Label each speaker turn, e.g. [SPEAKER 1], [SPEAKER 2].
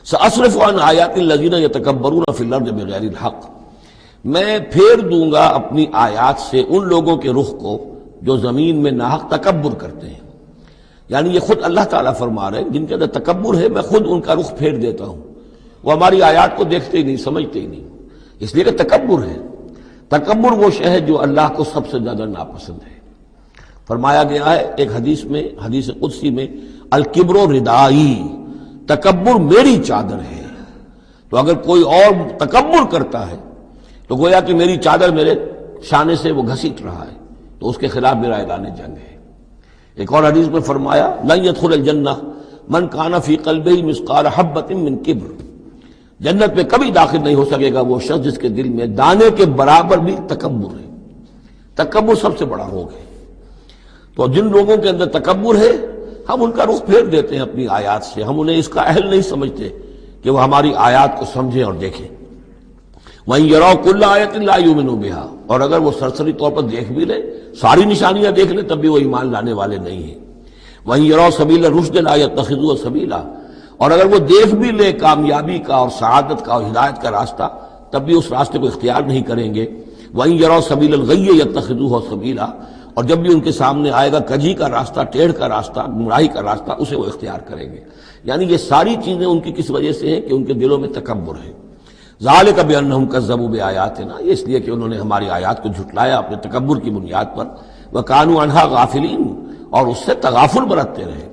[SPEAKER 1] سأصرف عن آیات الذین یتکبرون فی الارض بغیر الحق، میں پھیر دوں گا اپنی آیات سے ان لوگوں کے رخ کو جو زمین میں ناحق تکبر کرتے ہیں. یعنی یہ خود اللہ تعالیٰ فرما رہے ہیں جن کے اندر تکبر ہے میں خود ان کا رخ پھیر دیتا ہوں. وہ ہماری آیات کو دیکھتے ہی نہیں، سمجھتے ہی نہیں، اس لیے کہ تکبر ہے. تکبر وہ شے ہے جو اللہ کو سب سے زیادہ ناپسند ہے. فرمایا گیا ہے ایک حدیث میں، حدیث قدسی میں، الکبر ردائی، تکبر میری چادر ہے. تو اگر کوئی اور تکبر کرتا ہے تو گویا کہ میری چادر میرے شانے سے وہ گھسیٹ رہا ہے، تو اس کے خلاف میرا اعلان جنگ ہے. ایک اور حدیث میں فرمایا لن يدخل الجنہ من کان فی قلبہ مثقال حبۃ من کبر، جنت میں کبھی داخل نہیں ہو سکے گا وہ شخص جس کے دل میں دانے کے برابر بھی تکبر ہے. تکبر سب سے بڑا روگ ہے. تو جن لوگوں کے اندر تکبر ہے ہم ان کا رخ پھیر دیتے ہیں اپنی آیات سے، ہم انہیں اس کا اہل نہیں سمجھتے کہ وہ ہماری آیات کو سمجھیں اور دیکھیں. وَإِن يَرَوْا كُلَّ آیَةٍ لَا يُؤْمِنُوا بِهَا، اور اگر وہ سرسری طور پر دیکھ بھی لیں، ساری نشانیاں دیکھ لیں، تب بھی وہ ایمان لانے والے نہیں ہیں. وَإِن يَرَوْا سَبِيلَ الرُّشْدِ لَا يَتَّخِذُوهُ سَبِيلًا، اور اگر وہ دیکھ بھی لیں کامیابی کا اور سعادت کا اور ہدایت کا راستہ، تب بھی اس راستے کو اختیار نہیں کریں گے. وَإِن يَرَوْا سَبِيلَ الْغَيِّ يَتَّخِذُوهُ سَبِيلًا، اور جب بھی ان کے سامنے آئے گا کجی کا راستہ، ٹیڑھ کا راستہ، گمراہی کا راستہ، اسے وہ اختیار کریں گے. یعنی یہ ساری چیزیں ان کی کس وجہ سے ہیں کہ ان کے دلوں میں تکبر ہے. ذالک بانہم کذبوا بآیاتنا، یہ اس لیے کہ انہوں نے ہماری آیات کو جھٹلایا اپنے تکبر کی بنیاد پر. وکانوا عنہا غافلین، اور اس سے تغافل برتتے رہے.